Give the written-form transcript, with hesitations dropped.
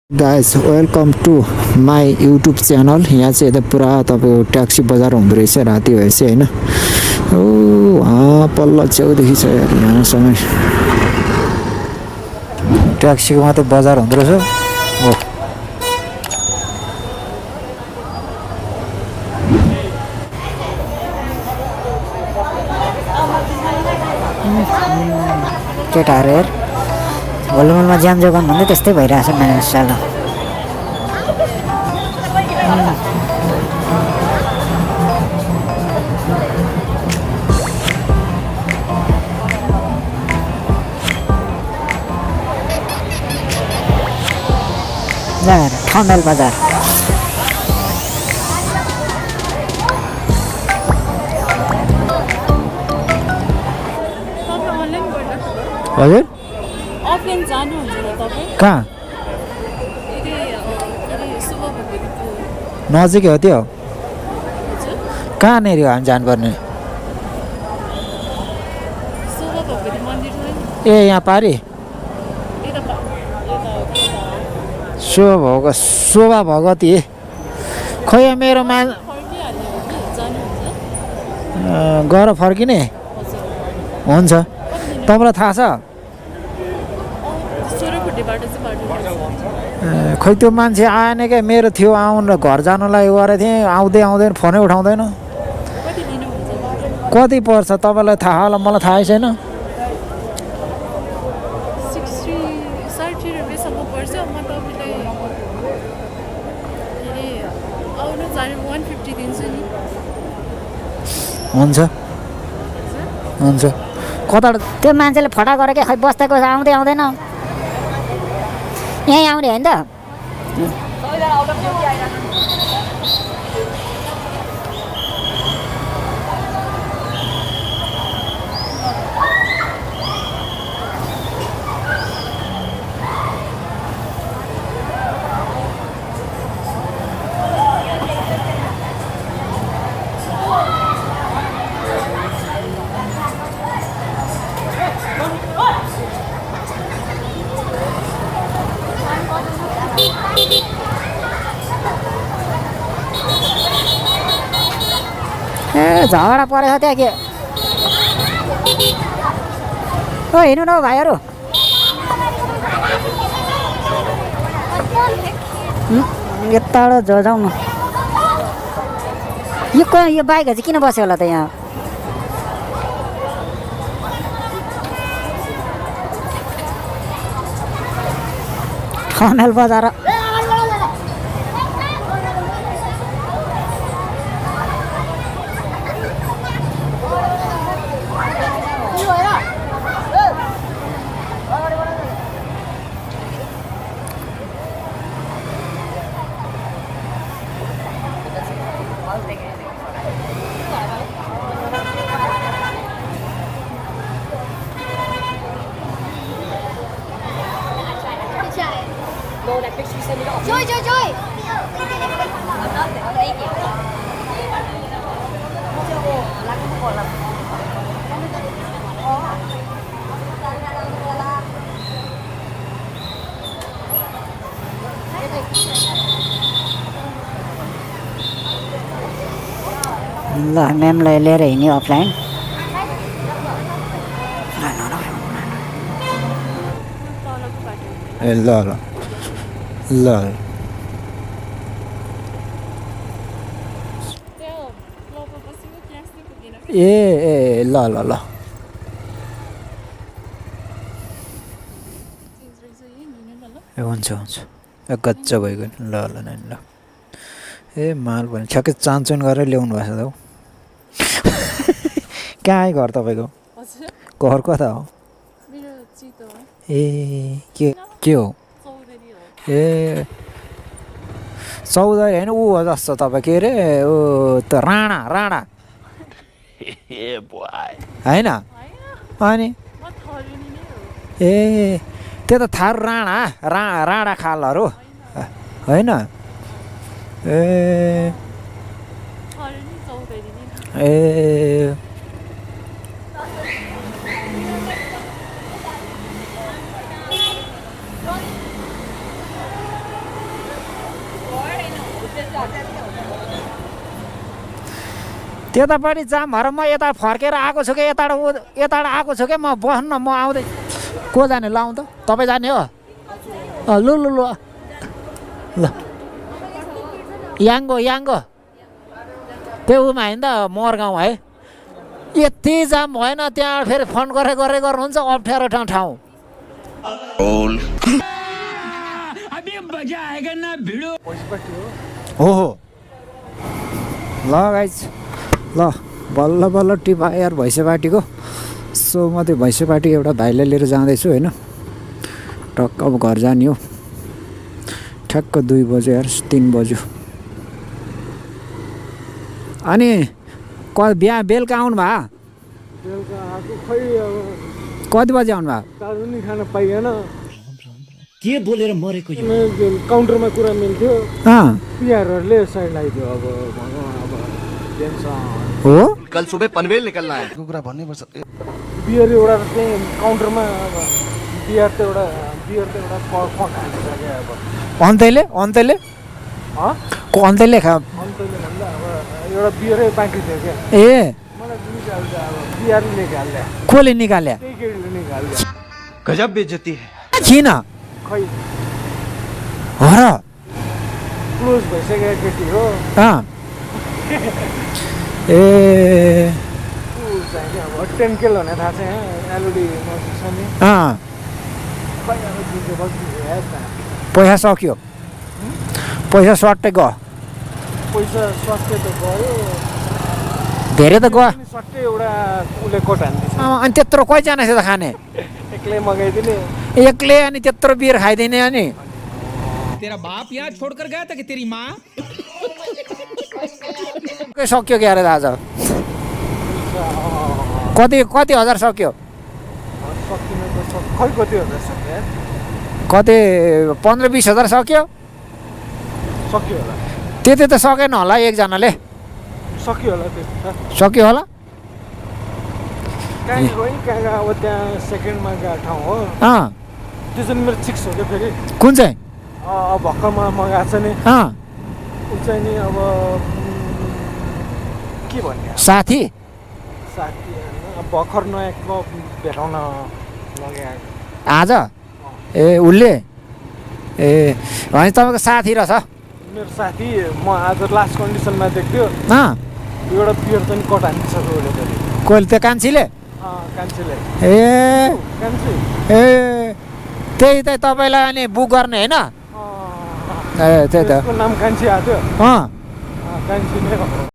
Guys welcome to my YouTube channel. यहाँ चाहिँ यता पुरा तपाईँको ट्याक्सी बजार हुँदो रहेछ राति भएपछि होइन। पल्ल छेउदेखि छ यार, यहाँसम्म ट्याक्सीको मात्रै बजार हुँदो रहेछ। हो केटाहरू यार भोलुमलमा ज्याम जोगान भन्दै त्यस्तै भइरहेछ मानिससाल। ठमेल बजार हजुर अफलाइन जानुहुन्छ र तपाईँ कहाँ नजिकै हो त्यो? कहाँनिर हो हामी जानुपर्ने? शोभा भगवती मन्दिर छ नि, ए यहाँ पारि शोभा भगवती खै मेरो मा फर्किहाल्ने हो कि जानुहुन्छ? गएर फर्किने हुन्छ। तपाईँलाई थाहा छ? सोह्रपट्टि बाटो चाहिँ बाटो खै त्यो मान्छे आएन क्या, मेरो थियो आउनु घर जानलाई गरेको थिएँ, आउँदै आउँदैन, फोनै उठाउँदैन। कति लिनुहुन्छ? कति पर्छ तपाईँलाई थाहा होला, मलाई थाहै छैन। 60 रुपियाँसम्म पर्छ। म तपाईँलाई के अरे आउनु जानु 150 दिन्छु नि। हुन्छ हुन्छ। कता त्यो मान्छेले फटा गरेर के खै बस्दाको आउँदै आउँदैन यहीँ आउने होइन त? ए झगडा परेको त्यहाँ के ओ हिँड्नु न हौ भाइहरू। यताबाट जाउँ न। यो बाइकहरू चाहिँ किन बस्यो होला त यहाँ? ठमेल बजार Joy. ल म्यामलाई लिएर हिँड्यो अफलाइन। ए ल ल ल त्यहाँ क्लबमा बसेको ट्याक्सी पुगेन कि ए ल ल ल ए हुन्छ हुन्छ। ए गच्च भइगयो नि। ल ल नानी ल। ए माल भने ठ्याक्कै चानचुन गरेर ल्याउनु भएको छ त हौ। कहाँ आयो घर तपाईँको? हजुर घर कता हो? मेरो चितो हो, ए के हो? चौधरी हो। ए चौधरी होइन, ऊ हो जस्तो तपाईँ के अरे ऊ त राणा होइन अनि म थरुनी नै हो। ए त्यो त थारू राणा खालहरू होइन? ए थरुनी चौधरी नै हो। ए त्यतापट्टि जाम भएर म यता फर्केर आएको छु कि यताबाट आएको छु कि म बस्नु म आउँदै को जाने लाउँ त तपाईँ जाने हो लु लु लु ल याङ्गो त्यो उमा होइन त मरगाउँ है यति जाम भएन त्यहाँ फेरि फोन गरेर गर्नुहुन्छ अप्ठ्यारो ठाउँ हो ल गाइज ल बल्ल बल्ल टिप यार भैँसेपाटीको सो म त्यो भैँसेपाटी एउटा भाइलाई लिएर जाँदैछु होइन टक्क अब घर जाने हो ठ्याक्क 2 बज्यो यार 3 बज्यो अनि बिहा बेलुका आउनु भयो बेलुका आएको खै अब कति बजी आउनु भयो चारो नि खान पाइएन के बोलेर मरेको काउन्टरमा कुरा मिल्थ्यो अँ पिआरहरूले साइड लगाइदियो अब भनौँ अब टेन्सन हो कल सुबह पनवेल निकलना है कुरा भन्नै पर्छ बियर एउटा चाहिँ काउन्टरमा अब बियर त एउटा कक हालिसक्यो अब अन्त्यले अन्त्यले खा अन्त्यले भन्दा अब एउटा बियरै बाँकी थियो क्या ए मलाई निकाल्छ अब बियरले निकाल्यो कसले निकाल्यो त्यही केटीले निकाल्यो गजब बेइज्जती है किन खै हो र क्लोज भइसकेको केटी हो अँ ए चाहिँ अब 10 किलो हुने थाहा छ एलओडी नजिक छ नि अँ खै अब दिन्छ बस्नु पैसा सक्यो पैसा सट्टै गयो पैसा स्वास्थ्य त गयो धेरै त गयो सट्टै एउटा उसले कोट हान्दैछ अनि त्यत्रो कतिजना छ त खाने एक्लै मगाइदिने एक्लै अनि त्यत्रो बियर खाइदिने अनि तेरा बाप यहाँ छोड़कर गया था कि तेरी माँ सक्यो क्या अरे दाजु कति हजार सक्यो सकिन त खै कति हजार सक्यो कति 15-20 हजार सक्यो सक्यो होला त्यति त सकेन होला एकजनाले सक्यो होला त्यो सक्यो होला कहाँ गयो कहाँ अब त्यहाँ सेकेन्डमा गएको ठाउँ हो अँ त्यो चाहिँ मेरो चिक्स हो क्या फेरि कुन चाहिँ अब भर्खरमा मगाएको छ नि अँ ऊ चाहिँ नि अब के भन्ने साथी साथी अब भर्खर नयाँ क्लब भेटाउन लगाएको आज ए उसले ए भने तपाईँको साथी रहेछ मेरो साथी म आज लास्ट कन्डिसनमा देख्थ्यो अँ एउटा बियर पनि कट हानिसक्यो उसले फेरि कोही त्यो कान्छीले कान्छीले ए कान्छी ए त्यही त तपाईँलाई अनि बुक गर्ने होइन ए त्यही त नाम कान्छी आएको थियो अँ कान्छी नै हो